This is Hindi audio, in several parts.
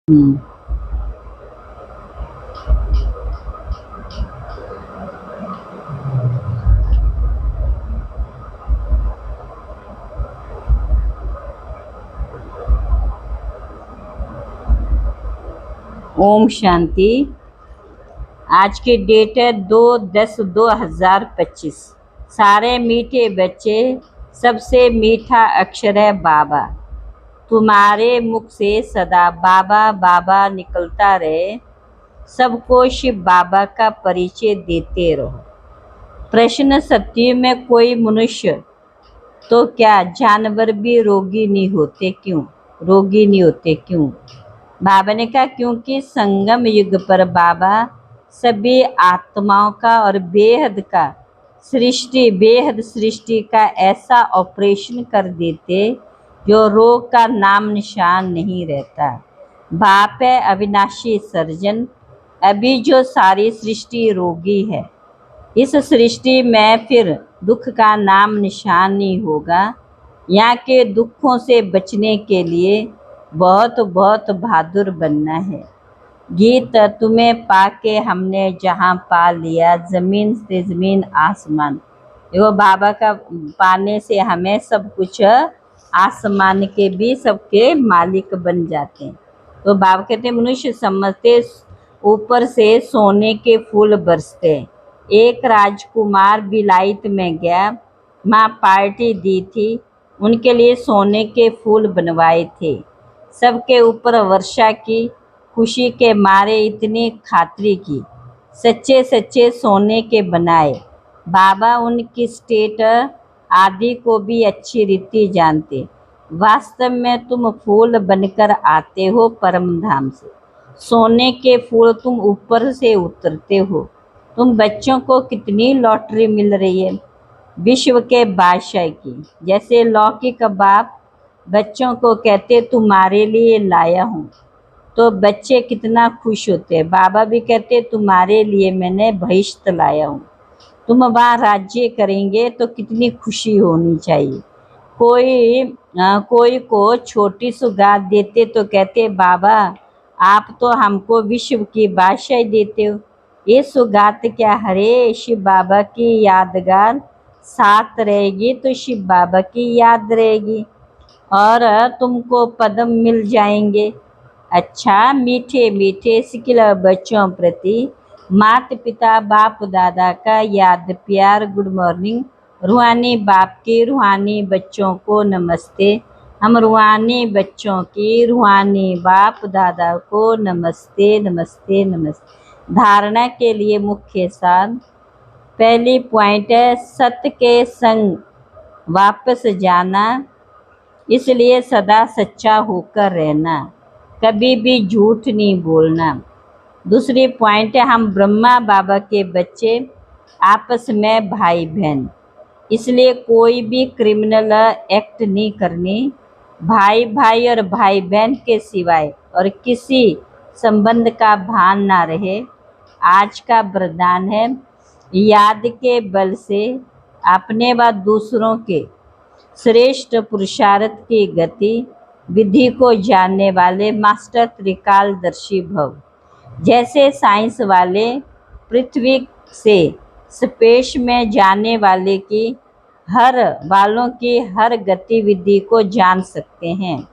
हम्म। ओम शांति। आज की डेट है 2/10/2025। सारे मीठे बच्चे, सबसे मीठा अक्षर है बाबा। तुम्हारे मुख से सदा बाबा बाबा निकलता रहे। सबको शिव बाबा का परिचय देते रहो। प्रश्न: सत्य में कोई मनुष्य तो क्या जानवर भी रोगी नहीं होते क्यों? बाबा ने कहा क्योंकि संगम युग पर बाबा सभी आत्माओं का और बेहद सृष्टि का ऐसा ऑपरेशन कर देते जो रोग का नाम निशान नहीं रहता। बाप है अविनाशी सर्जन। अभी जो सारी सृष्टि रोगी है, इस सृष्टि में फिर दुख का नाम निशान नहीं होगा। यहाँ के दुखों से बचने के लिए बहुत बहुत बहादुर बनना है। गीत तुम्हें पाके हमने जहाँ पा लिया, ज़मीन से ज़मीन आसमान। देखो बाबा का पाने से हमें सब कुछ, आसमान के भी सबके मालिक बन जाते हैं। तो बाबा कहते हैं मनुष्य समझते ऊपर से सोने के फूल बरसते। एक राजकुमार विलायत में गया, माँ पार्टी दी थी, उनके लिए सोने के फूल बनवाए थे। सबके ऊपर वर्षा की, खुशी के मारे इतनी खातरी की, सच्चे सच्चे सोने के बनाए। बाबा उनकी स्टेट आदि को भी अच्छी रीति जानते। वास्तव में तुम फूल बनकर आते हो परम धाम से। सोने के फूल तुम ऊपर से उतरते हो। तुम बच्चों को कितनी लॉटरी मिल रही है विश्व के बादशाह की। जैसे लौकी का बाप बच्चों को कहते तुम्हारे लिए लाया हूँ, तो बच्चे कितना खुश होते हैं। बाबा भी कहते तुम्हारे लिए मैंने बहिश्त लाया हूँ। तुम वहाँ राज्य करेंगे तो कितनी खुशी होनी चाहिए। कोई को छोटी सौगात देते तो कहते बाबा आप तो हमको विश्व की बादशाही देते हो। ये सौगात क्या, हरे शिव बाबा की यादगार साथ रहेगी तो शिव बाबा की याद रहेगी और तुमको पदम मिल जाएंगे। अच्छा मीठे मीठे सिकिल बच्चों प्रति माता पिता बाप दादा का याद प्यार गुड मॉर्निंग। रूहानी बाप के रूहानी बच्चों को नमस्ते। हम रूहानी बच्चों की रूहानी बाप दादा को नमस्ते नमस्ते नमस्ते। धारणा के लिए मुख्य सार। पहली पॉइंट है सत्य के संग वापस जाना, इसलिए सदा सच्चा होकर रहना, कभी भी झूठ नहीं बोलना। दूसरी पॉइंट है हम ब्रह्मा बाबा के बच्चे, आपस में भाई बहन, इसलिए कोई भी क्रिमिनल एक्ट नहीं करनी। भाई भाई और भाई बहन के सिवाय और किसी संबंध का भान ना रहे। आज का वरदान है याद के बल से अपने व दूसरों के श्रेष्ठ पुरुषार्थ की गति विधि को जानने वाले मास्टर त्रिकालदर्शी भव। जैसे साइंस वाले पृथ्वी से स्पेस में जाने वालों की हर गतिविधि को जान सकते हैं,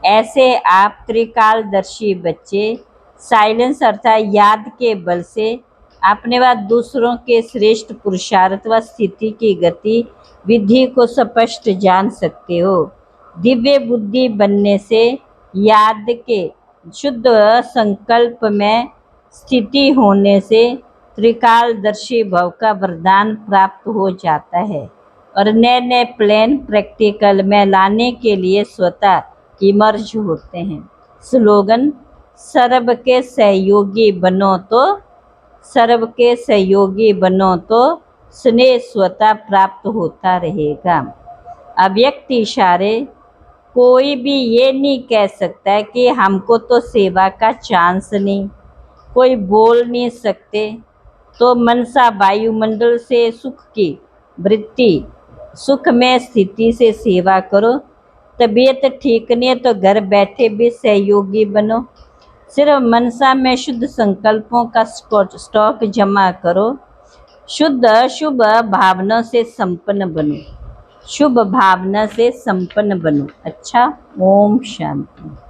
ऐसे आप त्रिकालदर्शी बच्चे साइलेंस अर्थात याद के बल से अपने व दूसरों के श्रेष्ठ पुरुषार्थ व स्थिति की गति विधि को स्पष्ट जान सकते हो। दिव्य बुद्धि बनने से याद के शुद्ध संकल्प में स्थिति होने से त्रिकालदर्शी भव का वरदान प्राप्त हो जाता है और नए नए प्लान प्रैक्टिकल में लाने के लिए स्वतः इमर्ज होते हैं। स्लोगन सर्व के सहयोगी बनो तो स्नेह स्वतः प्राप्त होता रहेगा। अव्यक्त इशारे। कोई भी ये नहीं कह सकता कि हमको तो सेवा का चांस नहीं, कोई बोल नहीं सकते। तो मनसा वायुमंडल से सुख की वृत्ति, सुख में स्थिति से सेवा करो। तबीयत ठीक नहीं है तो घर बैठे भी सहयोगी बनो। सिर्फ मनसा में शुद्ध संकल्पों का स्टॉक जमा करो। शुद्ध शुभ भावना से संपन्न बनो। शुभ भावना से संपन्न बनो। अच्छा, ओम शांति।